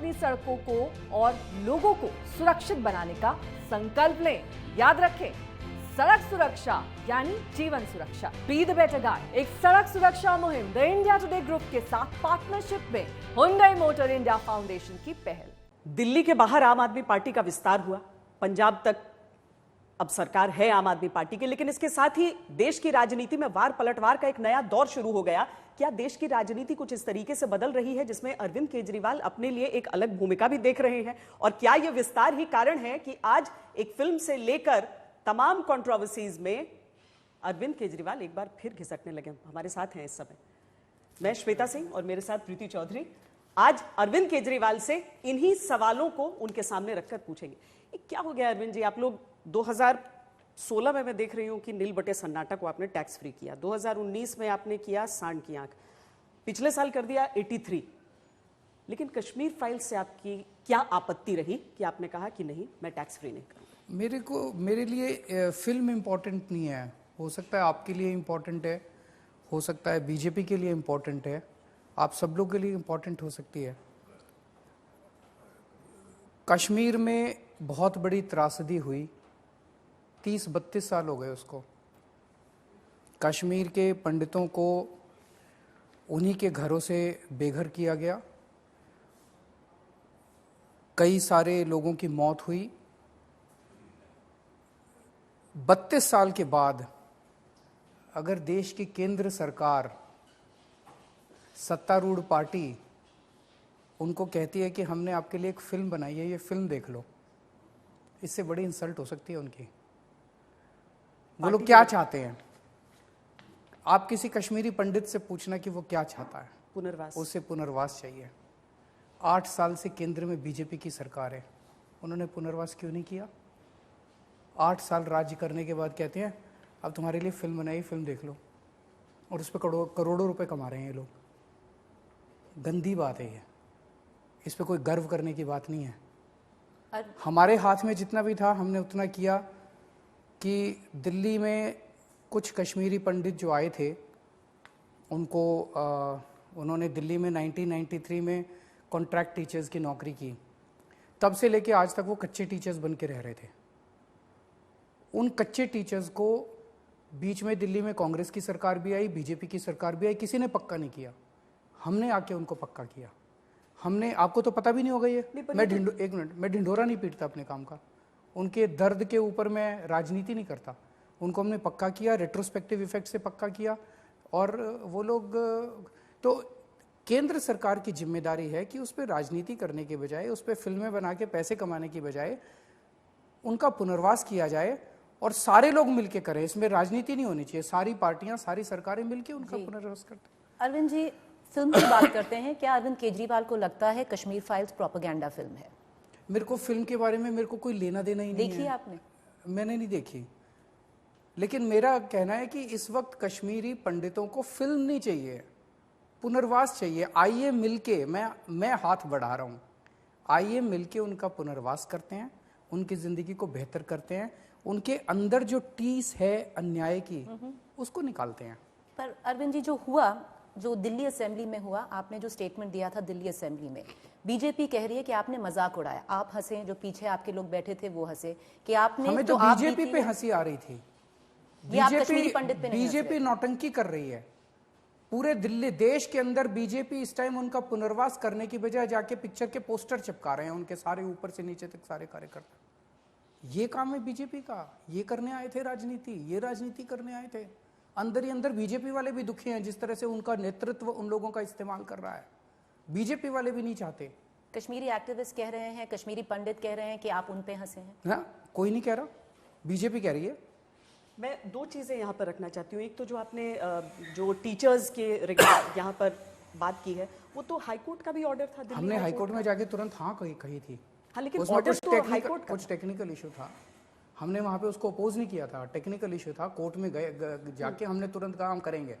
अपनी सड़कों को और लोगों को सुरक्षित बनाने का संकल्प लें। याद रखें, सड़क सुरक्षा यानी जीवन सुरक्षा। बी द बेटर गाइड एक सड़क सुरक्षा मुहिम द इंडिया टुडे ग्रुप के साथ पार्टनरशिप में हुंडई मोटर इंडिया फाउंडेशन की पहल। दिल्ली के बाहर आम आदमी पार्टी का विस्तार हुआ, पंजाब तक अब सरकार है आम आदमी पार्टी की, लेकिन इसके साथ ही देश की राजनीति में वार पलटवार का एक नया दौर शुरू हो गया। क्या देश की राजनीति कुछ इस तरीके से बदल रही है जिसमें अरविंद केजरीवाल अपने लिए एक अलग भूमिका भी देख रहे हैं? और क्या यह विस्तार ही कारण है कि आज एक फिल्म से लेकर तमाम कंट्रोवर्सीज में अरविंद केजरीवाल एक बार फिर घिसकने लगे? हमारे साथ हैं इस समय मैं श्वेता सिंह और मेरे साथ प्रीति चौधरी। आज अरविंद केजरीवाल से इन्हीं सवालों को उनके सामने रखकर पूछेंगे। क्या हो गया अरविंद जी? आप लोग 2016 में मैं देख रही हूं कि नील बटे सन्नाटा को आपने टैक्स फ्री किया, 2019 में आपने किया सांड की आंख, पिछले साल कर दिया 83, लेकिन कश्मीर फाइल्स से आपकी क्या आपत्ति रही कि आपने कहा कि नहीं मैं टैक्स फ्री नहीं करूंगा? मेरे लिए फिल्म इम्पोर्टेंट नहीं है। हो सकता है आपके लिए इम्पोर्टेंट है, हो सकता है बीजेपी के लिए इम्पोर्टेंट है, आप सब लोग के लिए इम्पोर्टेंट हो सकती है। कश्मीर में बहुत बड़ी त्रासदी हुई, 30-32 साल हो गए उसको। कश्मीर के पंडितों को उन्हीं के घरों से बेघर किया गया, कई सारे लोगों की मौत हुई। 32 साल के बाद अगर देश की केंद्र सरकार, सत्तारूढ़ पार्टी उनको कहती है कि हमने आपके लिए एक फिल्म बनाई है, ये फिल्म देख लो, इससे बड़ी इंसल्ट हो सकती है उनकी। वो लोग क्या चाहते हैं? आप किसी कश्मीरी पंडित से पूछना कि वो क्या चाहता है। पुनर्वास। उसे पुनर्वास चाहिए। 8 साल से केंद्र में बीजेपी की सरकार है, उन्होंने पुनर्वास क्यों नहीं किया? 8 साल राज्य करने के बाद कहते हैं अब तुम्हारे लिए फिल्म बनाई, फिल्म देख लो, और उस पर करोड़ों रुपए कमा रहे हैं ये लोग। गंदी बात है ये, इस पे कोई गर्व करने की बात नहीं है। हमारे हाथ में जितना भी था हमने उतना किया कि दिल्ली में कुछ कश्मीरी पंडित जो आए थे उनको उन्होंने दिल्ली में 1993 में कॉन्ट्रैक्ट टीचर्स की नौकरी की। तब से लेके आज तक वो कच्चे टीचर्स बन के रह रहे थे। उन कच्चे टीचर्स को बीच में दिल्ली में कांग्रेस की सरकार भी आई, बीजेपी की सरकार भी आई, किसी ने पक्का नहीं किया। हमने आके उनको पक्का किया। हमने, आपको तो पता भी नहीं होगा ये, मैं ढिंढोरा नहीं पीटता अपने काम का, उनके दर्द के ऊपर मैं राजनीति नहीं करता। उनको हमने पक्का किया, रेट्रोस्पेक्टिव इफेक्ट से पक्का किया। और वो लोग, तो केंद्र सरकार की जिम्मेदारी है कि उस पर राजनीति करने के बजाय, उस पर फिल्में बना के पैसे कमाने की बजाय उनका पुनर्वास किया जाए और सारे लोग मिलके करें। इसमें राजनीति नहीं होनी चाहिए, सारी पार्टियां, सारी सरकारें मिलके उनका पुनर्वास करते हैं। अरविंद जी, फिल्म की बात करते हैं। क्या अरविंद केजरीवाल को लगता है कश्मीर फाइल्स प्रोपेगेंडा फिल्म है? मेरे को फिल्म के बारे में मेरे को कोई लेना देना ही नहीं है। देखी आपने? मैंने नहीं देखी, लेकिन मेरा कहना है कि इस वक्त कश्मीरी पंडितों को फिल्म नहीं चाहिए, पुनर्वास चाहिए। आइए मिलके, मैं हाथ बढ़ा रहा हूं, आइए मिलके उनका पुनर्वास करते हैं, उनकी जिंदगी को बेहतर करते हैं, उनके अंदर जो टीस है अन्याय की उसको निकालते हैं। पर अरविंद जी, जो हुआ, जो दिल्ली असेंबली में हुआ, आपने जो स्टेटमेंट दिया था दिल्ली असेंबली में, बीजेपी कह रही है कि आपने मजाक उड़ाया। आप हंसे, जो पीछे आपके लोग बैठे थे वो हंसे कि आपने, हमें तो बीजेपी पे हंसी आ रही थी। बीजेपी नौटंकी कर रही है पूरे दिल्ली देश के अंदर। बीजेपी इस टाइम उनका पुनर्वास करने की बजाय जाके पिक्चर के पोस्टर चिपका रहे हैं, उनके सारे ऊपर से नीचे तक सारे कार्यकर्ता। ये काम है बीजेपी का, ये करने आए थे राजनीति, ये राजनीति करने आए थे। अंदर ही अंदर बीजेपी वाले भी दुखी हैं जिस तरह से उनका नेतृत्व उन लोगों का इस्तेमाल कर रहा है। बीजेपी वाले भी नहीं चाहते। कश्मीरी एक्टिविस्ट कह रहे हैं, कश्मीरी पंडित कह रहे हैं कि आप उन पे हंसे हैं। हाँ, कोई नहीं कह रहा, बीजेपी कह रही है। मैं 2 चीजें यहाँ पर रखना चाहती हूँ। एक तो जो आपने जो टीचर्स के यहाँ पर बात की है, वो तो हाईकोर्ट का भी ऑर्डर था। हमने हाईकोर्ट में जाके तुरंत हाँ कही थी। हाँ, लेकिन ऑर्डर तो हाईकोर्ट का कुछ टेक्निकल इशू था, हमने वहां पे उसको अपोज नहीं किया था। टेक्निकल इशू था, कोर्ट में गए जाके हमने तुरंत कहा हम करेंगे।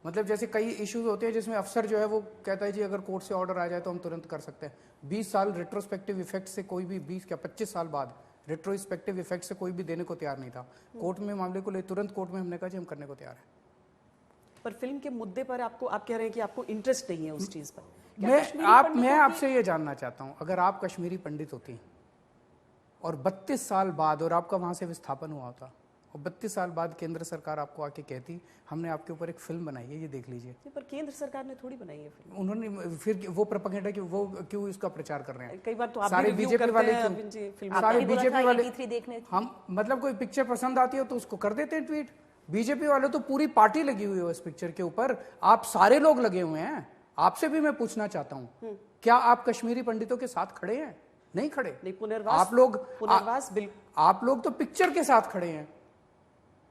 मतलब जैसे कई इश्यूज होते हैं जिसमें अफसर जो है वो कहता है जी अगर कोर्ट से ऑर्डर आ जाए तो हम तुरंत कर सकते हैं। 20 साल रेट्रोस्पेक्टिव इफेक्ट से कोई भी 25 साल बाद रेट्रोस्पेक्टिव इफेक्ट से कोई भी देने को तैयार नहीं था। कोर्ट में मामले को ले तुरंत कोर्ट में हमने कहा जी हम करने को तैयार है। पर फिल्म के मुद्दे पर आप कह रहे हैं कि आपको इंटरेस्ट नहीं है उस चीज पर। मैं आपसे ये जानना चाहता हूं, अगर आप कश्मीरी पंडित होती और 32 साल बाद, और आपका वहां से विस्थापन हुआ होता, और 32 साल बाद केंद्र सरकार आपको आके कहती हमने आपके ऊपर एक फिल्म बनाई है, ये देख लीजिए। पर केंद्र सरकार ने थोड़ी बनाई है फिल्म। उन्होंने फिर वो प्रोपेगेंडा कि वो क्यों इसका प्रचार कर रहे हैं? कई बार तो आप सारे भी review बीजेपी करते वाले हैं, क्यों? अरविंद जी, फिल्म सारे आपने बोला बीजेपी था वाले 83 देखने हम, मतलब कोई पिक्चर पसंद आती है तो उसको कर देते हैं ट्वीट। बीजेपी वाले तो पूरी पार्टी लगी हुई है इस पिक्चर के ऊपर, आप सारे लोग लगे हुए हैं। आपसे भी मैं पूछना चाहता हूँ, क्या आप कश्मीरी पंडितों के साथ खड़े हैं? नहीं खड़े। नहीं, पुनर्वास, आप लोग बिल्कुल, आप लोग तो पिक्चर के साथ खड़े हैं।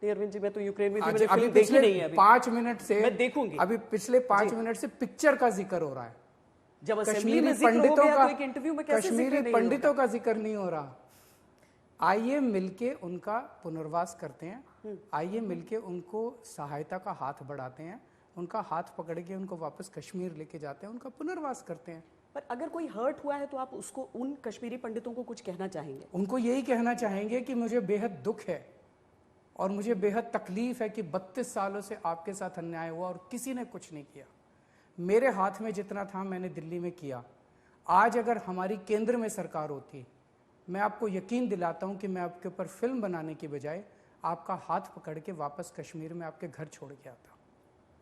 अरविंद जी, मैं तो यूक्रेन में थी, आज मैंने अभी फिल्म देखी पिछले नहीं है अभी। 5 मिनट से मैं देखूंगी। अभी पिछले 5 मिनट से पिक्चर का जिक्र हो रहा है। जब असेंबली कश्मीरी में जिक्र हो पंडितों गया का, तो एक इंटरव्यू में कैसे जिक्र कश्मीरी नहीं पंडितों का जिक्र नहीं हो रहा। आइए मिलके उनका पुनर्वास करते हैं, आइए मिलके उनको सहायता का हाथ बढ़ाते हैं, उनका हाथ पकड़ के उनको वापस कश्मीर लेके जाते हैं, उनका पुनर्वास करते हैं। पर अगर कोई हर्ट हुआ है तो आप उसको, उन कश्मीरी पंडितों को कुछ कहना चाहेंगे? उनको यही कहना चाहेंगे कि मुझे बेहद दुख है और मुझे बेहद तकलीफ है कि 32 सालों से आपके साथ अन्याय हुआ और किसी ने कुछ नहीं किया। मेरे हाथ में जितना था मैंने दिल्ली में किया। आज अगर हमारी केंद्र में सरकार होती, मैं आपको यकीन दिलाता हूं कि मैं आपके ऊपर फिल्म बनाने की बजाय आपका हाथ पकड़ के वापस कश्मीर में आपके घर छोड़ के आता।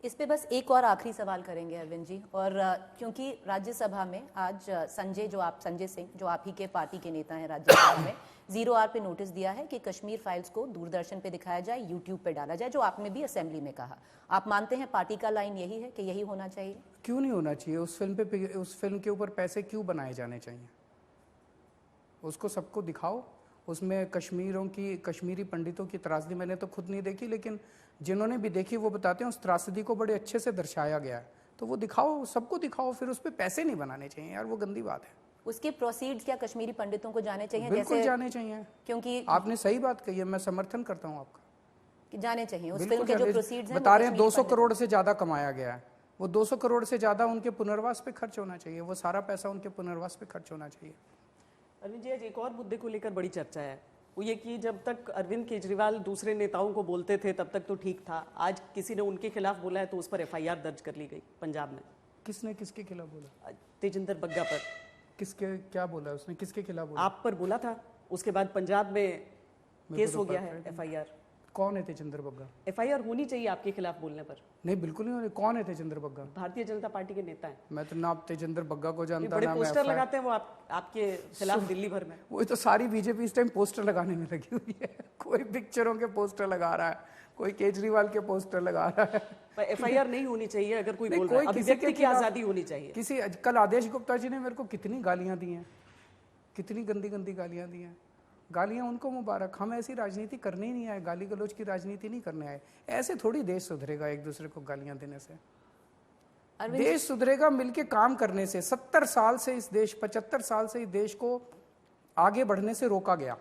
इस पे बस एक और आखिरी सवाल करेंगे अरविंद जी, और क्योंकि राज्यसभा में आज संजय सिंह जो आप ही के पार्टी के नेता हैं राज्यसभा में, 0R पे नोटिस दिया है कि कश्मीर फाइल्स को दूरदर्शन पे दिखाया जाए, यूट्यूब पे डाला जाए, जो आपने भी असेंबली में कहा। आप मानते हैं पार्टी का लाइन यही है कि यही होना चाहिए? क्यों नहीं होना चाहिए? उस फिल्म के ऊपर पैसे क्यों बनाए जाने चाहिए? उसको सबको दिखाओ। उसमें कश्मीरी पंडितों की त्रासदी मैंने तो खुद नहीं देखी, लेकिन जिन्होंने भी देखी वो बताते हैं उस त्रासदी को बड़े अच्छे से दर्शाया गया है। तो वो दिखाओ, सबको दिखाओ, फिर उस पर पैसे नहीं बनाने चाहिए यार, वो गंदी बात है। उसके प्रोसीड्स क्या कश्मीरी पंडितों को जाने चाहिए? बिल्कुल जाने चाहिए, क्योंकि आपने सही बात कही है, मैं समर्थन करता हूँ आपका कि जाने चाहिए। उस बिल्कुल फिल्म के जो जाने- प्रोसीड्स हैं बता वो रहे हैं कश्मीरी 200 पंडितों करोड़ से ज्यादा कमाया गया है, वो 200 करोड़ से ज्यादा उनके पुनर्वास पे खर्च होना चाहिए, वो सारा पैसा उनके पुनर्वास पे खर्च होना चाहिए। अरविंद जी, आज एक और मुद्दे को लेकर बड़ी चर्चा है, वो ये कि जब तक अरविंद केजरीवाल दूसरे नेताओं को बोलते थे तब तक तो ठीक था, आज किसी ने उनके खिलाफ बोला है तो उस पर FIR दर्ज कर ली गई पंजाब में। किसने किसके खिलाफ बोला? तेजिंदर बग्गा पर। किसके, क्या बोला उसने, किसके खिलाफ बोला? आप पर बोला था, उसके बाद पंजाब में केस तो हो गया है FIR। कौन है तेजिंदर बग्गा? FIR होनी चाहिए आपके खिलाफ बोलने पर। नहीं, बिल्कुल नहीं हो रही। कौन है तेजिंदर बग्गा? भारतीय जनता पार्टी के नेता हैं। मैं तो ना तेजिंदर बग्गा को जानता, बड़े ना मैं पोस्टर FIR लगाते हैं वो आपके खिलाफ दिल्ली भर में। वो तो सारी बीजेपी इस टाइम पोस्टर लगाने में लगी हुई है। कोई पिक्चरों के पोस्टर लगा रहा है, कोई केजरीवाल के पोस्टर लगा रहा है। पर FIR नहीं होनी चाहिए अगर कोई बोल रहा है, कोई किसी अभिव्यक्ति के की खिलाफ- आजादी होनी चाहिए। किसी कल आदेश गुप्ता जी ने मेरे को कितनी गालियां दी हैं, कितनी गंदी गंदी गालियां दी हैं। गालियां उनको मुबारक, हम ऐसी राजनीति करने ही नहीं आए, गाली गलौज की राजनीति नहीं करने आए। ऐसे थोड़ी देश सुधरेगा एक दूसरे को गालियां देने से। देश सुधरेगा मिलके काम करने से। 70 साल से इस देश, 75 साल से इस देश को आगे बढ़ने से रोका गया।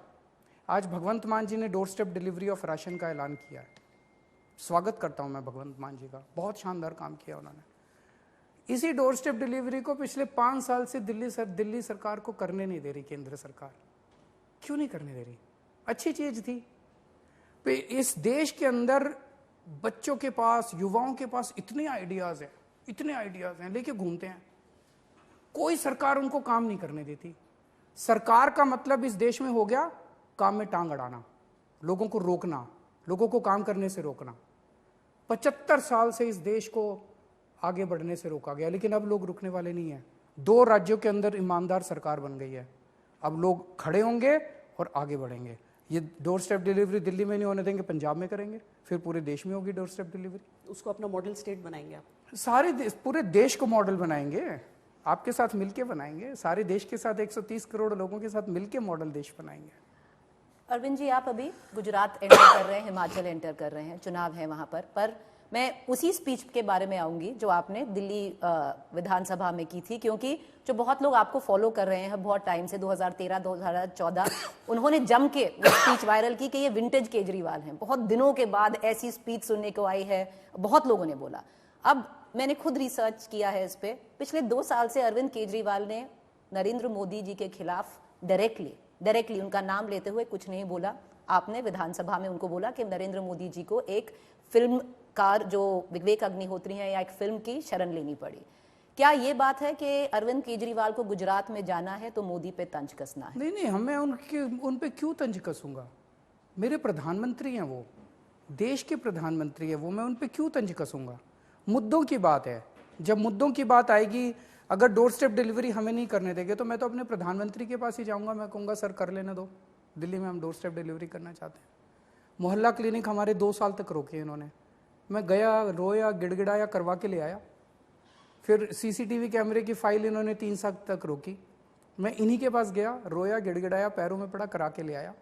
आज भगवंत मान जी ने door step delivery of ration का ऐलान किया है। स्वागत करता हूं मैं भगवंत मान जी का, बहुत शानदार काम किया उन्होंने। इसी डोर स्टेप डिलीवरी को पिछले 5 साल से दिल्ली सरकार को करने नहीं दे रही केंद्र सरकार। क्यों नहीं करने दे रही? अच्छी चीज थी। इस देश के अंदर बच्चों के पास, युवाओं के पास इतने आइडियाज हैं, लेके घूमते हैं। कोई सरकार उनको काम नहीं करने देती। सरकार का मतलब इस देश में हो गया काम में टांग अड़ाना, लोगों को रोकना, लोगों को काम करने से रोकना। 75 साल से इस देश को आगे बढ़ने से रोका गया, लेकिन अब लोग रुकने वाले नहीं हैं। 2 राज्यों के अंदर ईमानदार सरकार बन गई है। अब लोग खड़े होंगे और आगे बढ़ेंगे। ये डोर स्टेप डिलीवरी दिल्ली में नहीं होने देंगे, पंजाब में करेंगे, फिर पूरे देश में होगी डोर स्टेप डिलीवरी। उसको अपना मॉडल स्टेट बनाएंगे आप? पूरे देश को मॉडल बनाएंगे, आपके साथ मिलके बनाएंगे। सारे देश के साथ 130 करोड़ लोगों के साथ मिलके मॉडल देश बनाएंगे। अरविंद जी, आप अभी गुजरात एंटर कर रहे हैं, हिमाचल एंटर कर रहे हैं, चुनाव है वहां पर मैं उसी स्पीच के बारे में आऊंगी जो आपने दिल्ली विधानसभा में की थी, क्योंकि जो बहुत लोग आपको फॉलो कर रहे हैं बहुत टाइम से, 2013-2014, उन्होंने जम के वो स्पीच वायरल की कि ये विंटेज केजरीवाल हैं। बहुत दिनों के बाद ऐसी स्पीच सुनने को आई है, बहुत लोगों ने बोला। अब मैंने खुद रिसर्च किया है इस पे। पिछले 2 साल से अरविंद केजरीवाल ने नरेंद्र मोदी जी के खिलाफ डायरेक्टली उनका नाम लेते हुए कुछ नहीं बोला। आपने विधानसभा में उनको बोला कि नरेंद्र मोदी जी को एक फिल्मकार जो विवेक अग्निहोत्री हैं या एक फिल्म की शरण लेनी पड़ी। क्या ये बात है कि अरविंद केजरीवाल को गुजरात में जाना है तो मोदी पे तंज कसना है? नहीं, हमें उन पे क्यों तंज कसूंगा? मेरे प्रधानमंत्री हैं वो, देश के प्रधानमंत्री हैं वो, मैं उन पे क्यों तंज कसूंगा? मुद्दों की बात है। जब मुद्दों की बात आएगी, अगर डोर स्टेप डिलीवरी हमें नहीं करने देंगे तो मैं तो अपने प्रधानमंत्री के पास ही जाऊंगा। मैं कहूँगा सर कर लेने दो, दिल्ली में हम डोर स्टेप डिलीवरी करना चाहते हैं। मोहल्ला क्लिनिक हमारे 2 साल तक रोके इन्होंने। मैं गया, रोया, गिड़गिड़ाया, करवा के ले आया। फिर सीसीटीवी कैमरे की फाइल इन्होंने 3 साल तक रोकी। मैं इन्हीं के पास गया, रोया, गिड़गिड़ाया, पैरों में पड़ा, करा के ले आया।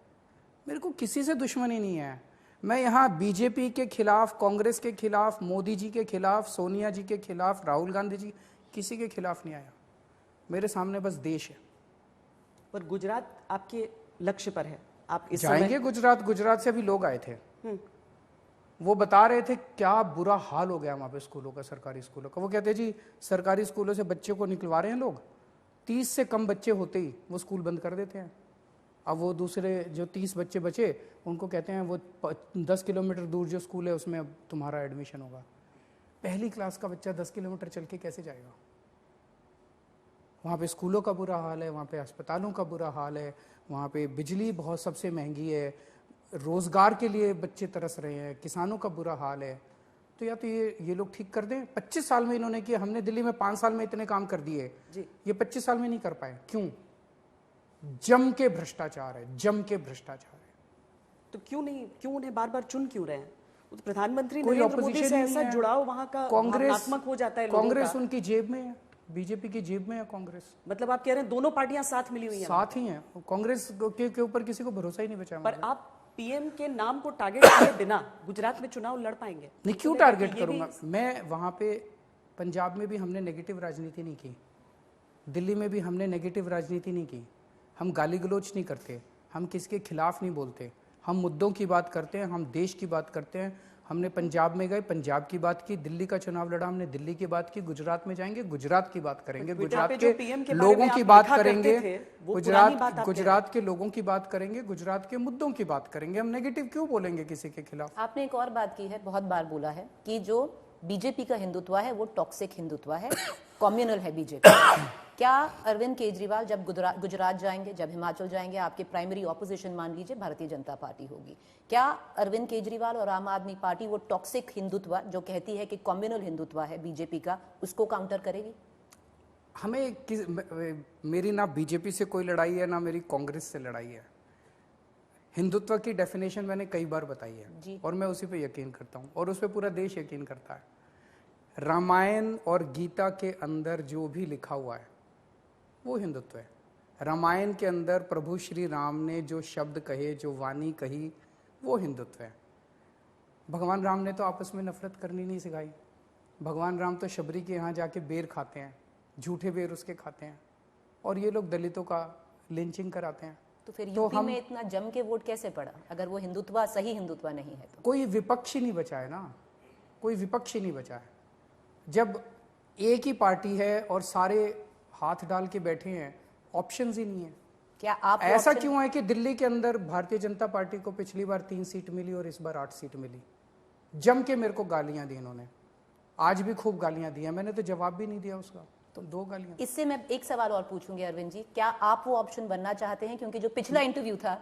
मेरे को किसी से दुश्मनी नहीं है। मैं यहाँ बीजेपी के खिलाफ, कांग्रेस के खिलाफ, मोदी जी के खिलाफ, सोनिया जी के खिलाफ, राहुल गांधी जी, किसी के खिलाफ नहीं आया। मेरे सामने बस देश है। पर गुजरात आपके लक्ष्य पर है, आप इस जाएंगे गुजरात से भी लोग आए थे। वो बता रहे थे क्या बुरा हाल हो गया वहाँ पे स्कूलों का, सरकारी स्कूलों का। वो कहते जी सरकारी स्कूलों से बच्चों को निकलवा रहे हैं लोग, 30 से कम बच्चे होते ही वो स्कूल बंद कर देते हैं। अब वो दूसरे जो 30 बच्चे बचे उनको कहते हैं वो 10 किलोमीटर दूर जो स्कूल है उसमें अब तुम्हारा एडमिशन होगा। पहली क्लास का बच्चा 10 किलोमीटर चल के कैसे जाएगा? वहाँ पे स्कूलों का बुरा हाल है, वहाँ पे अस्पतालों का बुरा हाल है, वहाँ पे बिजली बहुत सबसे महंगी है, रोजगार के लिए बच्चे तरस रहे हैं, किसानों का बुरा हाल है। तो या तो ये लोग ठीक कर दें। 25 साल में इन्होंने किया, हमने दिल्ली में 5 साल में इतने काम कर दिए, ये 25 साल में नहीं कर पाए। क्यों? जम के भ्रष्टाचार है, जम के भ्रष्टाचार है। तो क्यों उन्हें बार बार चुन क्यों रहे हैं? प्रधानमंत्री कोई नरेंद्र मोदी ऑपोजिशन से नहीं ऐसा है। जुड़ाव वहां का कांग्रेस भावनात्मक हो जाता है लोगों कांग्रेस का। उनकी जेब में है, बीजेपी की जेब में है कांग्रेस। मतलब आप कह रहे हैं दोनों पार्टियां साथ मिली हुई हैं? साथ ही हैं। कांग्रेस के ऊपर किसी को भरोसा ही नहीं बचा। पर आप पीएम के नाम को टारगेट किए बिना गुजरात में चुनाव लड़ पाएंगे? नहीं, क्यों टारगेट करूंगा मैं? वहां पे पंजाब में भी हमने नेगेटिव राजनीति नहीं की, दिल्ली में भी हमने नेगेटिव राजनीति नहीं की। हम गाली गलोच नहीं करते, हम किसके खिलाफ नहीं बोलते, हम मुद्दों की बात करते हैं, हम देश की बात करते हैं। हमने पंजाब में गए, पंजाब की बात की, दिल्ली का चुनाव लड़ा, हमने दिल्ली की बात की। गुजरात में जाएंगे, गुजरात की बात करेंगे, गुजरात के लोगों की बात करेंगे, गुजरात के लोगों की बात करेंगे, गुजरात के मुद्दों की बात करेंगे। हम नेगेटिव क्यों बोलेंगे किसी के खिलाफ? आपने एक और बात की है, बहुत बार बोला है कि जो बीजेपी का हिंदुत्व है वो टॉक्सिक हिंदुत्व है, कम्युनल है बीजेपी। क्या अरविंद केजरीवाल जब गुजरात जाएंगे, जब हिमाचल जाएंगे, आपके प्राइमरी ऑपोजिशन मान लीजिए भारतीय जनता पार्टी होगी, क्या अरविंद केजरीवाल और आम आदमी पार्टी वो टॉक्सिक हिंदुत्व जो कहती है कि कम्युनल हिंदुत्व है बीजेपी का, उसको काउंटर करेगी? मेरी ना बीजेपी से कोई लड़ाई है, ना मेरी कांग्रेस से लड़ाई है। हिंदुत्व की डेफिनेशन मैंने कई बार बताई है और मैं उसी पे यकीन करता हूँ और उस पर पूरा देश यकीन करता है। रामायण और गीता के अंदर जो भी लिखा हुआ है वो हिंदुत्व है। रामायण के अंदर प्रभु श्री राम ने जो शब्द कहे, जो वाणी कही, वो हिंदुत्व है। भगवान राम ने तो आपस में नफरत करनी नहीं सिखाई। भगवान राम तो शबरी के यहाँ जाके बेर खाते हैं, झूठे बेर उसके खाते हैं, और ये लोग दलितों का लिंचिंग कराते हैं। तो फिर यूपी में इतना जम के वोट कैसे पड़ा अगर वो हिंदुत्व सही हिंदुत्व नहीं है तो? कोई विपक्ष ही नहीं बचा है ना, कोई विपक्ष ही नहीं बचा है। जब एक ही पार्टी है और सारे हाथ डाल के बैठे हैं, ऑप्शंस ही नहीं है। क्या आप ऐसा क्यों है कि दिल्ली के अंदर भारतीय जनता पार्टी को पिछली बार 3 सीट मिली और इस बार 8 सीट मिली? जम के मेरे को गालियां दी इन्होंने, आज भी खूब गालियां दी हैं, मैंने तो जवाब भी नहीं दिया उसका, तो 2 गालियां। इससे मैं एक सवाल और पूछूंगी अरविंद जी, क्या आप वो ऑप्शन बनना चाहते हैं? क्योंकि जो पिछला इंटरव्यू था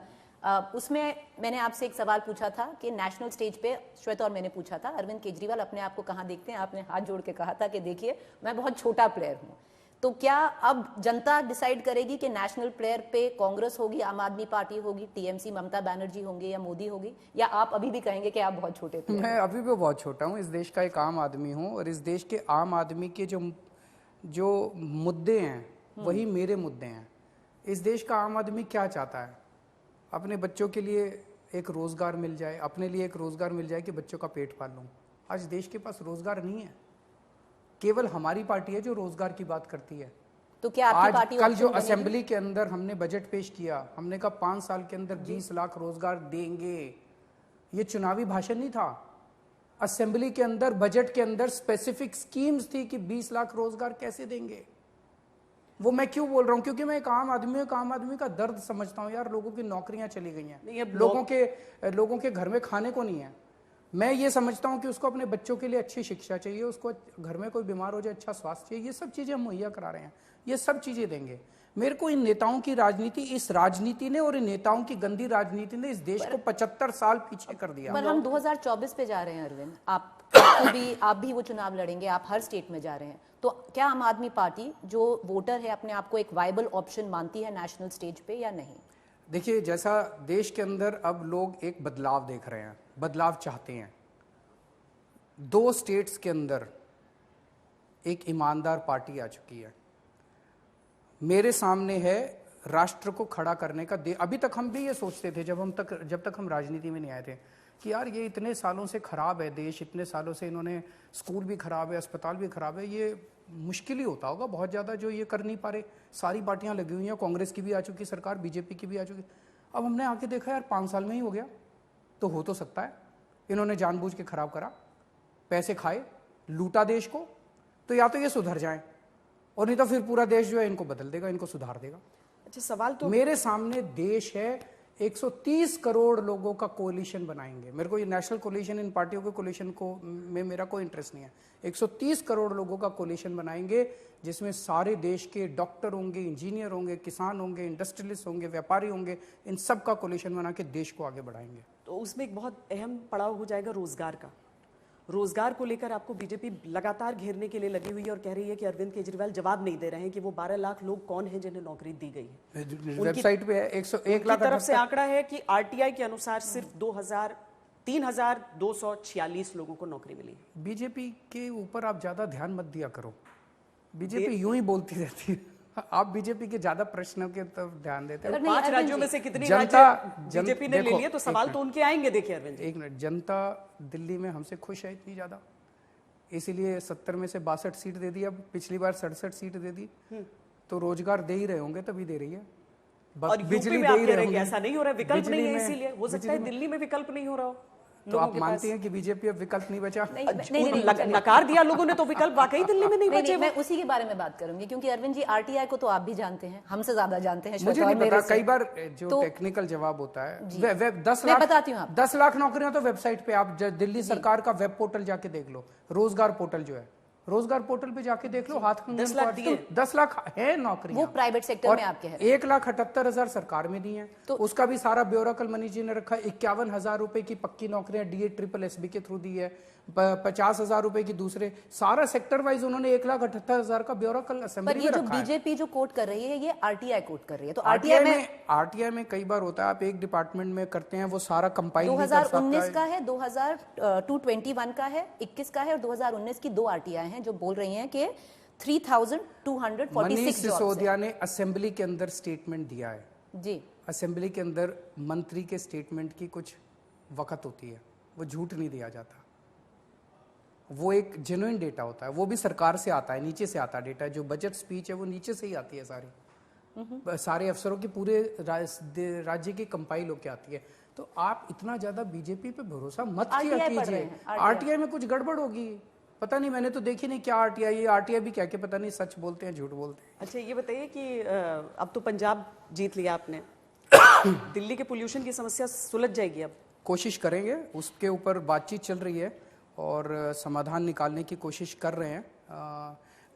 उसमें मैंने आपसे एक सवाल पूछा था कि नेशनल स्टेज पे श्वेता और मैंने पूछा था अरविंद केजरीवाल अपने आप को कहाँ देखते हैं, आपने हाथ जोड़ के कहा था कि देखिए मैं बहुत छोटा प्लेयर हूँ। तो क्या अब जनता डिसाइड करेगी कि नेशनल प्लेयर पे कांग्रेस होगी, आम आदमी पार्टी होगी, टीएमसी ममता बनर्जी होंगे या मोदी होगी, या आप अभी भी कहेंगे कि आप बहुत छोटे प्लेयर? मैं अभी भी बहुत छोटा हूँ, इस देश का एक आम आदमी हूँ और इस देश के आम आदमी के जो मुद्दे हैं वही मेरे मुद्दे हैं। इस देश का आम आदमी क्या चाहता है? अपने बच्चों के लिए एक रोजगार मिल जाए, अपने लिए एक रोजगार मिल जाए कि बच्चों का पेट पाल लूं। आज देश के पास रोजगार नहीं है, केवल हमारी पार्टी है जो रोजगार की बात करती है। तो क्या आपकी पार्टी कल जो असेंबली के अंदर हमने बजट पेश किया, हमने कहा 5 साल के अंदर 20 लाख रोजगार देंगे। ये चुनावी भाषण नहीं था, असेंबली के अंदर बजट के अंदर स्पेसिफिक स्कीम्स थी कि 20 लाख रोजगार कैसे देंगे। वो मैं क्यों बोल रहा हूँ? क्योंकि मैं एक आम आदमी हूँ, आम आदमी का दर्द समझता हूँ। यार लोगों की नौकरियां चली गई हैं, लोगों के घर में खाने को नहीं है। मैं ये समझता हूं कि उसको अपने बच्चों के लिए अच्छी शिक्षा चाहिए, उसको घर में कोई बीमार हो जाए अच्छा स्वास्थ्य चाहिए, ये सब चीजें हम मुहैया करा रहे हैं, ये सब चीजें देंगे। मेरे को इन नेताओं की राजनीति, इस राजनीति ने और इन नेताओं की गंदी राजनीति ने इस देश को 75 साल पीछे कर दिया। पर हम 2024 पे जा रहे हैं अरविंद, आप भी वो चुनाव लड़ेंगे, आप हर स्टेट में जा रहे हैं, तो क्या आम आदमी पार्टी जो वोटर है अपने आप को एक वायबल ऑप्शन मानती है नेशनल स्टेज पे या नहीं? देखिए, जैसा देश के अंदर अब लोग एक बदलाव देख रहे हैं, बदलाव चाहते हैं। 2 स्टेट्स के अंदर एक ईमानदार पार्टी आ चुकी है। मेरे सामने है राष्ट्र को खड़ा करने का। अभी तक हम भी ये सोचते थे जब तक हम राजनीति में नहीं आए थे कि यार ये इतने सालों से खराब है देश, इतने सालों से इन्होंने स्कूल भी खराब है, अस्पताल भी खराब है, ये मुश्किल ही होता होगा बहुत ज़्यादा जो ये कर नहीं पा रहे। सारी पार्टियां लगी हुई हैं, कांग्रेस की भी आ चुकी सरकार, बीजेपी की भी आ चुकी। अब हमने आके देखा यार 5 साल में ही हो गया, तो हो तो सकता है इन्होंने जानबूझ के खराब करा, पैसे खाए, लूटा देश को, तो या तो ये सुधर जाए और नहीं तो फिर पूरा देश जो है इनको बदल देगा, इनको सुधार देगा। अच्छा, सवाल तो मेरे सामने देश है, 130 करोड़ लोगों का कोलिशन बनाएंगे। मेरे को ये नेशनल कोलिशन, इन पार्टियों के कोलिशन को में मेरा कोई इंटरेस्ट नहीं है। 130 करोड़ लोगों का कोलिशन बनाएंगे जिसमें सारे देश के डॉक्टर होंगे, इंजीनियर होंगे, किसान होंगे, इंडस्ट्रियलिस्ट होंगे, व्यापारी होंगे, इन सब का कोलिशन बना के देश को आगे बढ़ाएंगे। तो उसमें एक बहुत अहम पड़ाव हो जाएगा रोजगार का। रोजगार को लेकर आपको बीजेपी लगातार घेरने के लिए लगी हुई है और कह रही है कि अरविंद केजरीवाल जवाब नहीं दे रहे हैं कि वो 12 लाख लोग कौन हैं जिन्हें नौकरी दी गई है। वेबसाइट पे है 101 लाख की तरफ से आंकड़ा है कि आरटीआई के अनुसार सिर्फ 3,246 लोगों को नौकरी मिली है। बीजेपी के ऊपर आप ज्यादा ध्यान मत दिया करो, बीजेपी यूं ही बोलती रहती है। आप बीजेपी के ज्यादा प्रश्नों के तरफ ध्यान देते हैं। 5 राज्यों में से कितनी जनता राज्य बीजेपी ने ले लिए, तो सवाल तो उनके आएंगे। देखिए अरविंद, एक मिनट, जनता दिल्ली में हमसे खुश है इतनी ज्यादा, इसीलिए 70 में से 62 सीट दे दी। अब पिछली बार 67 सीट दे दी, तो रोजगार दे ही रहे होंगे तभी दे रही है। और बिजली दे ही रहे होंगे, ऐसा नहीं हो रहा है, विकल्प नहीं है, इसीलिए हो सकता है दिल्ली में विकल्प नहीं हो रहा हो। तो आप मानती हैं कि बीजेपी अब विकल्प नहीं बचा? नकार दिया लोगों ने, तो विकल्प वाकई दिल्ली में नहीं बचे। मैं उसी के बारे में बात करूंगी, क्योंकि अरविंद जी आरटीआई को तो आप भी जानते हैं, हमसे ज्यादा जानते हैं। मुझे नहीं पता, कई बार जो टेक्निकल जवाब होता है 10 लाख, बताती हूँ 10 लाख नौकरियां तो वेबसाइट पे आप दिल्ली सरकार का वेब पोर्टल जाके देख लो, रोजगार पोर्टल जो है, रोजगार पोर्टल पे जाके देख लो, हाथ 10 लाख है नौकरियां, वो प्राइवेट सेक्टर में आपके हैं। 1,78,000 सरकार में दी है, तो उसका भी सारा ब्यौरा कल मनीष जी ने रखा। 51,000 रुपए की पक्की नौकरियां DA-SSB के थ्रू दी है, 50,000 रुपए की दूसरे, सारा सेक्टर वाइज उन्होंने 1,78,000 का ब्यौरा कल असेंबली में रखा है। पर ये जो बीजेपी जो कोट कर रही है, ये आरटीआई कोट कर रही है, तो आरटीआई में कई बार होता है, आप एक डिपार्टमेंट में करते हैं, वो सारा कंपाइल 2019 का है, 2021 का है, 21 का है, और 2019 की 2 आरटीआई हैं जो बोल रही हैं कि 3,246 मनीष सिसोदिया ने असेंबली के अंदर स्टेटमेंट दिया है जी। असेंबली के अंदर मंत्री के स्टेटमेंट की कुछ वक्त होती है, वो झूठ नहीं दिया जाता, वो एक जेन्युइन डेटा होता है, वो भी सरकार से आता है, नीचे से आता है डेटा। जो बजट स्पीच है वो नीचे से ही आती है सारी, सारे अफसरों की पूरे राज्य की कंपाइल होके आती है। तो आप इतना ज्यादा बीजेपी पे भरोसा मत किया कीजिए, आरटीआई में कुछ गड़बड़ होगी, पता नहीं, मैंने तो देखी नहीं क्या आरटीआई भी क्या पता नहीं सच बोलते हैं झूठ बोलते हैं। अच्छा, ये बताइए कि अब तो पंजाब जीत लिया आपने, दिल्ली के पोल्यूशन की समस्या सुलझ जाएगी? अब कोशिश करेंगे, उसके ऊपर बातचीत चल रही है और समाधान निकालने की कोशिश कर रहे हैं।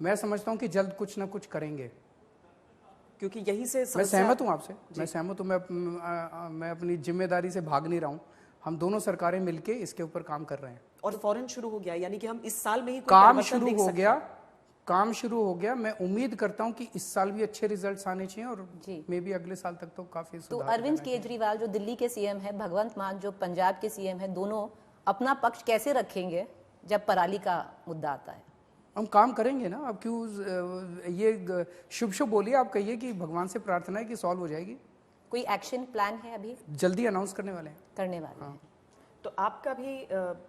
मैं समझता हूं कि जल्द कुछ ना कुछ करेंगे, क्योंकि यही से मैं सहमत हूं आपसे, मैं सहमत हूं, मैं अपनी जिम्मेदारी से भाग नहीं रहा हूं। हम दोनों सरकारें मिलके इसके ऊपर काम कर रहे हैं और फौरन शुरू हो गया, यानी कि हम इस साल में ही काम शुरू हो गया। मैं उम्मीद करता हूं कि इस साल भी अच्छे रिजल्ट्स आने चाहिए और मे भी अगले साल तक तो काफी सुधार। तो अरविंद केजरीवाल जो दिल्ली के सीएम है, भगवंत मान जो पंजाब के सीएम है, दोनों अपना पक्ष कैसे रखेंगे जब पराली का मुद्दा आता है? हम काम करेंगे ना। अब क्यों ये शुभ बोलिए, आप कहिए कि भगवान से प्रार्थना है कि सॉल्व हो जाएगी। कोई एक्शन प्लान है अभी? जल्दी अनाउंस करने वाले हैं। हाँ। तो आपका भी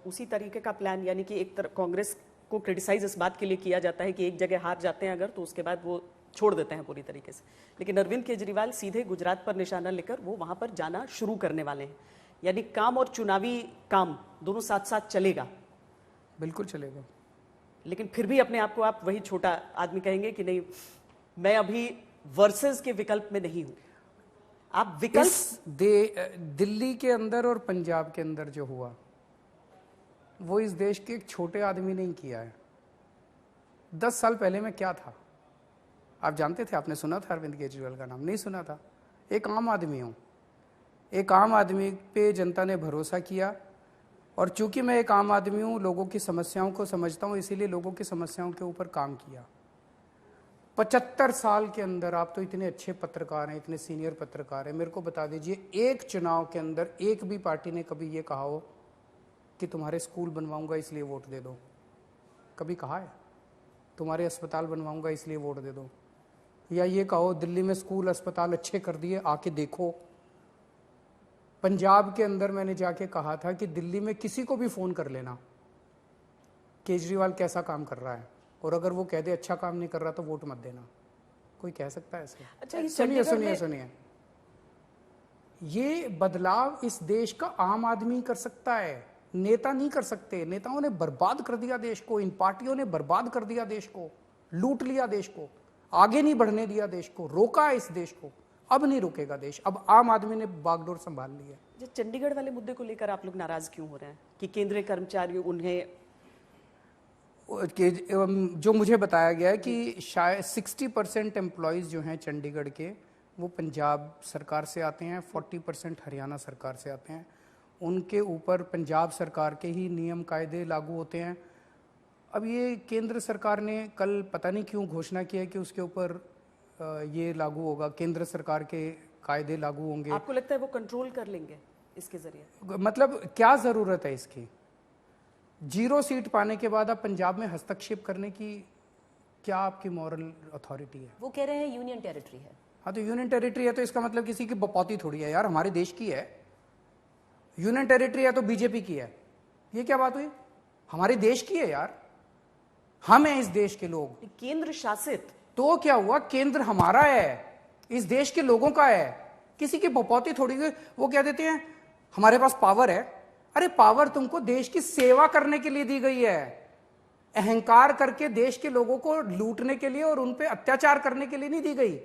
उसी तरीके का प्लान, यानी कि एक तरफ कांग्रेस को क्रिटिसाइज इस बात के लिए किया जाता है कि एक जगह हार जाते हैं अगर, तो उसके बाद वो छोड़ देते हैं पूरी तरीके से, लेकिन अरविंद केजरीवाल सीधे गुजरात पर निशाना लेकर वो वहां पर जाना शुरू करने वाले हैं, यानी काम और चुनावी काम दोनों साथ साथ चलेगा? बिल्कुल चलेगा, लेकिन फिर भी अपने आप को आप वही छोटा आदमी कहेंगे कि नहीं, मैं अभी वर्सेस के विकल्प में नहीं हूं? आप विकल्प दिल्ली के अंदर और पंजाब के अंदर जो हुआ, वो इस देश के एक छोटे आदमी ने ही किया है। 10 साल पहले मैं क्या था आप जानते थे? आपने सुना था अरविंद केजरीवाल का नाम? नहीं सुना था। एक आम आदमी हूँ। एक आम आदमी पे जनता ने भरोसा किया, और चूंकि मैं एक आम आदमी हूँ, लोगों की समस्याओं को समझता हूँ, इसीलिए लोगों की समस्याओं के ऊपर काम किया। 75 साल के अंदर, आप तो इतने अच्छे पत्रकार हैं, इतने सीनियर पत्रकार हैं, मेरे को बता दीजिए एक चुनाव के अंदर एक भी पार्टी ने कभी ये कहा हो कि तुम्हारे स्कूल बनवाऊंगा इसलिए वोट दे दो? कभी कहा है? तुम्हारे अस्पताल बनवाऊंगा इसलिए वोट दे दो? या ये कहो दिल्ली में स्कूल अस्पताल अच्छे कर दिए, आके देखो। पंजाब के अंदर मैंने जाके कहा था कि दिल्ली में किसी को भी फोन कर लेना, केजरीवाल कैसा काम कर रहा है, और अगर वो कह दे अच्छा काम नहीं कर रहा तो वोट मत देना। कोई कह सकता है ऐसे? अच्छा, इस सुनिए चंडीगढ़ सुनिए में- सुनिए, ये बदलाव इस देश का आम आदमी कर सकता है, नेता नहीं कर सकते। नेताओं ने बर्बाद कर दिया देश को, इन पार्टियों ने बर्बाद कर दिया देश को, लूट लिया देश को, आगे नहीं बढ़ने दिया देश को, रोका है इस देश को। अब नहीं रुकेगा देश, अब आम आदमी ने बागडोर संभाल ली है। जो चंडीगढ़ वाले मुद्दे को लेकर आप लोग नाराज क्यों हो रहे हैं कि केंद्रीय कर्मचारी उन्हें जो मुझे बताया गया है कि शायद 60% एम्प्लॉयज़ जो हैं चंडीगढ़ के, वो पंजाब सरकार से आते हैं, 40% हरियाणा सरकार से आते हैं। उनके ऊपर पंजाब सरकार के ही नियम कायदे लागू होते हैं। अब ये केंद्र सरकार ने कल पता नहीं क्यों घोषणा की है कि उसके ऊपर ये लागू होगा, केंद्र सरकार के कायदे लागू होंगे। आपको लगता है वो कंट्रोल कर लेंगे इसके जरिए? मतलब क्या ज़रूरत है इसकी? 0 सीट पाने के बाद आप पंजाब में हस्तक्षेप करने की क्या आपकी मॉरल अथॉरिटी है? वो कह रहे हैं यूनियन टेरिटरी है। हाँ, तो यूनियन टेरिटरी है तो इसका मतलब किसी की बपौती थोड़ी है यार, हमारे देश की है। यूनियन टेरिटरी है तो बीजेपी की है, ये क्या बात हुई? हमारे देश की है यार, हम हैं इस देश के लोग। केंद्र शासित तो क्या हुआ? केंद्र हमारा है, इस देश के लोगों का है, किसी की बपौती थोड़ी। वो कह देते हैं हमारे पास पावर है। अरे पावर तुमको देश की सेवा करने के लिए दी गई है, अहंकार करके देश के लोगों को लूटने के लिए और उन पे अत्याचार करने के लिए नहीं दी गई।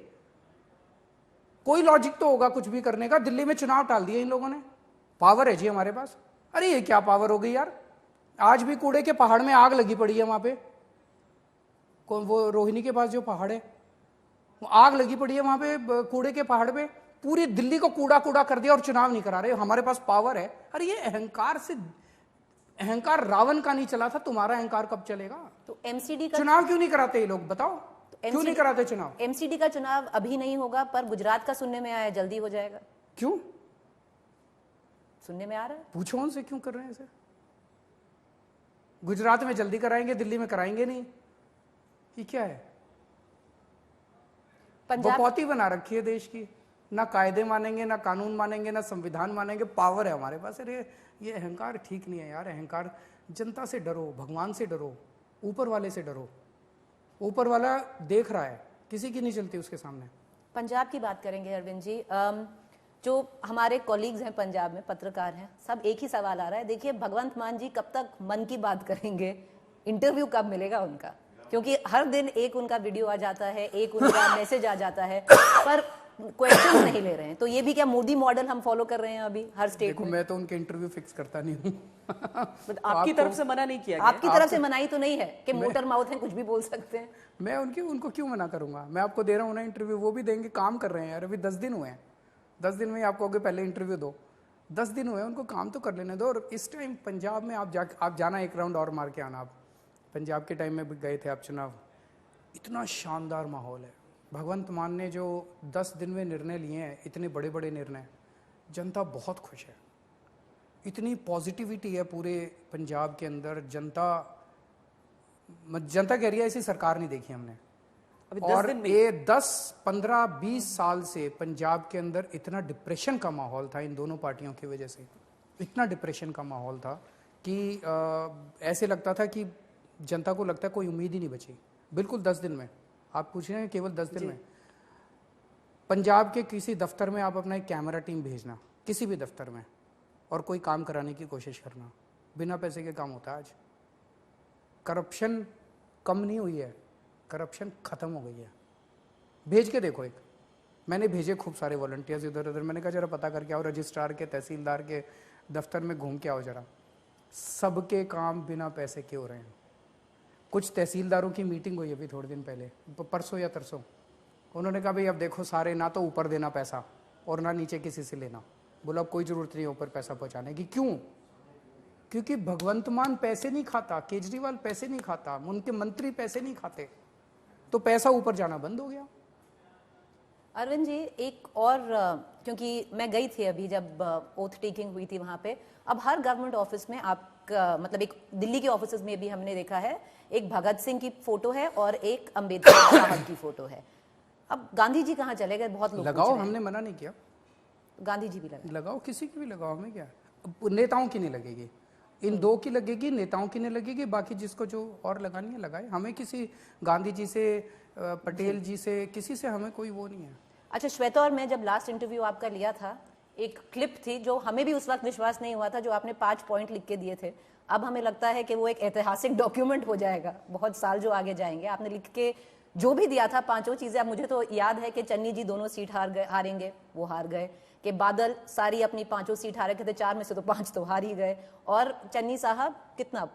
कोई लॉजिक तो होगा कुछ भी करने का। दिल्ली में चुनाव टाल दिए इन लोगों ने, पावर है जी हमारे पास। अरे ये क्या पावर हो गई यार? आज भी कूड़े के पहाड़ में आग लगी पड़ी है वहां पे, वो रोहिणी के पास जो पहाड़ है, वो आग लगी पड़ी है वहां पे कूड़े के पहाड़ पे। पूरी दिल्ली को कूड़ा कूड़ा कर दिया और चुनाव नहीं करा रहे, हमारे पास पावर है। अरे ये अहंकार से, अहंकार रावण का नहीं चला था, तुम्हारा अहंकार कब चलेगा? तो एमसीडी का चुनाव क्यों नहीं कराते ये लोग, बताओ? क्यों नहीं कराते चुनाव? एमसीडी का चुनाव अभी नहीं होगा, पर गुजरात का सुनने में आया जल्दी हो जाएगा। क्यों? सुनने में आ रहा है। पूछो उनसे क्यों कर रहे हैं ऐसे। गुजरात में जल्दी कराएंगे, दिल्ली में कराएंगे नहीं, ये क्या है? पंजाब बपौती बना रखी है देश की, ना कायदे मानेंगे, ना कानून मानेंगे, ना संविधान मानेंगे। पावर है हमारे पास। अरे ये अहंकार ठीक नहीं है यार। अहंकार, जनता से डरो, भगवान से डरो, ऊपर वाले से डरो। ऊपर वाला देख रहा है, किसी की नहीं चलती उसके सामने। पंजाब की बात करेंगे अरविंद जी। जो हमारे कॉलीग्स हैं पंजाब में, पत्रकार हैं, सब एक ही सवाल आ रहा है। देखिए, भगवंत मान जी कब तक मन की बात करेंगे, इंटरव्यू कब मिलेगा उनका? क्योंकि हर दिन एक उनका वीडियो आ जाता है, एक उनका मैसेज आ जाता है, पर क्वेश्चन नहीं ले रहे हैं। तो ये भी क्या मोदी मॉडल हम फॉलो कर रहे हैं अभी हर स्टेट देखो, में? मैं तो उनके इंटरव्यू फिक्स करता नहीं हूँ। आपकी तरफ से मना नहीं किया गया? आपकी तरफ से मनाही तो नहीं है कि मोटर माउथ है, कुछ भी बोल सकते हैं? मैं उनको क्यों मना करूंगा? मैं आपको दे रहा हूँ ना इंटरव्यू, वो भी देंगे। काम कर रहे हैं यार, अभी 10 दिन हुए हैं। 10 दिन में ही आपको कहोगे पहले इंटरव्यू दो। 10 दिन हुए, उनको काम तो कर लेने दो। और इस टाइम पंजाब में आप जाना, एक राउंड और मार के आना। आप पंजाब के टाइम में भी गए थे आप चुनाव, इतना शानदार माहौल है। भगवंत मान ने जो 10 दिन में निर्णय लिए हैं, इतने बड़े बड़े निर्णय, जनता बहुत खुश है। इतनी पॉजिटिविटी है पूरे पंजाब के अंदर। जनता कह रही है ऐसी सरकार नहीं देखी हमने। अभी 10 और दिन में ये 10, 15, 20 साल से पंजाब के अंदर इतना डिप्रेशन का माहौल था इन दोनों पार्टियों की वजह से। इतना डिप्रेशन का माहौल था कि ऐसे लगता था कि जनता को लगता है कोई उम्मीद ही नहीं बची। बिल्कुल 10 दिन में, आप पूछ रहे हैं केवल 10 दिन में। पंजाब के किसी दफ्तर में आप अपना एक कैमरा टीम भेजना, किसी भी दफ्तर में, और कोई काम कराने की कोशिश करना। बिना पैसे के काम होता है आज। करप्शन कम नहीं हुई है, करप्शन खत्म हो गई है। भेज के देखो। एक मैंने भेजे खूब सारे वॉलंटियर्स इधर उधर, मैंने कहा जरा पता करके आओ, रजिस्ट्रार के, तहसीलदार के दफ्तर में घूम के आओ जरा। सबके काम बिना पैसे के हो रहे हैं। कुछ तहसीलदारों की मीटिंग हुई अभी थोड़े दिन पहले, परसों या तरसों, उन्होंने कहा भाई अब देखो सारे ना तो ऊपर देना पैसा और ना नीचे किसी से लेना। बोला अब कोई ज़रूरत नहीं है ऊपर पैसा पहुंचाने की। क्यों? क्योंकि भगवंत मान पैसे नहीं खाता, केजरीवाल पैसे नहीं खाता, उनके मंत्री पैसे नहीं खाते, तो पैसा ऊपर जाना बंद हो गया। अरविंद जी, एक और क्योंकि मैं गई थी अभी जब ओथ टेकिंग हुई थी वहां पे, अब हर गवर्नमेंट ऑफिस में आपका मतलब एक दिल्ली के ऑफिस में भी हमने देखा है एक भगत सिंह की फोटो है और एक अंबेडकर साहब की फोटो है। अब गांधी जी कहाँ चले गए? बहुत लोग लगाओ, हमने मना नहीं किया, गांधी जी भी लगाओ, किसी की भी लगाओ, हमें क्या। नेताओं की नहीं लगेगी, इन दो की लगेगी, नेताओं की नहीं लगेगी, बाकी जिसको जो और लगानी है लगाए। हमें किसी गांधी जी से, पटेल जी से, किसी से हमें कोई वो नहीं है। अच्छा श्वेता, और मैं जब लास्ट इंटरव्यू आपका लिया था, एक क्लिप थी जो हमें भी उस वक्त विश्वास नहीं हुआ था, जो आपने 5 पॉइंट लिख के दिए थे। अब हमें लगता है कि वो एक ऐतिहासिक डॉक्यूमेंट हो जाएगा, बहुत साल जो आगे जाएंगे। आपने लिख के जो भी दिया था 5 चीजें, अब मुझे तो याद है कि चन्नी जी दोनों सीट हारेंगे, वो हार गए, कि बादल सारी अपनी 5 सीट हारे थे, 4 में से तो 5 तो हार ही गए, और चन्नी साहब कितना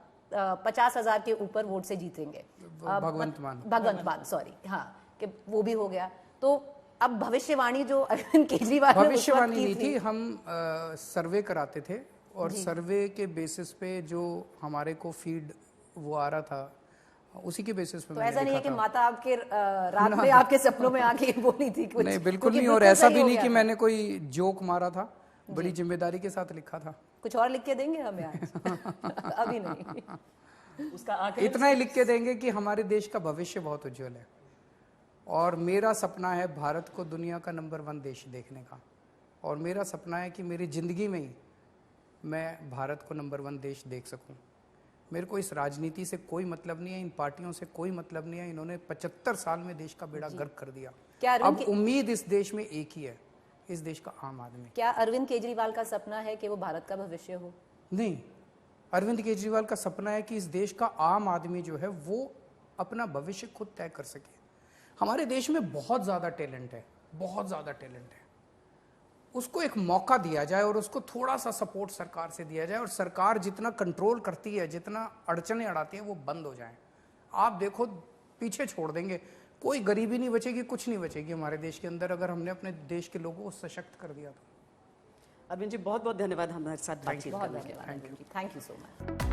50,000 के ऊपर वोट से जीतेंगे, भगवंत मान सॉरी, हाँ, कि वो भी हो गया। तो अब भविष्यवाणी जो अरविंद केजरीवाल ने भविष्यवाणी नहीं थी, हम सर्वे कराते थे और सर्वे के बेसिस पे जो हमारे को फीड वो आ रहा था उसी के बेसिस पे। तो ऐसा नहीं है कि माता आपके रात में आपके सपनों में आके बोली थी कुछ? नहीं, बिल्कुल नहीं, और ऐसा भी नहीं कि मैंने कोई जोक मारा था, बड़ी जिम्मेदारी के साथ लिखा था। कुछ और लिख के देंगे हमें आज? अभी नहीं, उसका इतना ही लिख के देंगे कि हमारे देश का भविष्य बहुत उज्जवल है और मेरा सपना है भारत को दुनिया का नंबर 1 देश देखने का, और मेरा सपना है कि मेरी जिंदगी में ही मैं भारत को नंबर 1 देश देख सकूं। मेरे को इस राजनीति से कोई मतलब नहीं है, इन पार्टियों से कोई मतलब नहीं है। इन्होंने 75 साल में देश का बेड़ा गर्क कर दिया। अब उम्मीद इस देश में एक ही है, इस देश का आम आदमी। क्या अरविंद केजरीवाल का सपना है कि वो भारत का भविष्य हो? नहीं, अरविंद केजरीवाल का सपना है कि इस देश का आम आदमी जो है वो अपना भविष्य खुद तय कर सके। हमारे देश में बहुत ज़्यादा टैलेंट है, बहुत ज़्यादा टैलेंट है, उसको एक मौका दिया जाए और उसको थोड़ा सा सपोर्ट सरकार से दिया जाए, और सरकार जितना कंट्रोल करती है, जितना अड़चने अड़ाती है, वो बंद हो जाए। आप देखो पीछे छोड़ देंगे, कोई गरीबी नहीं बचेगी, कुछ नहीं बचेगी हमारे देश के अंदर, अगर हमने अपने देश के लोगों को सशक्त कर दिया तो। अरविंद जी बहुत बहुत धन्यवाद हमारे साथ बातचीत बहुत करने के लिए। धन्यवाद, थैंक यू सो मच।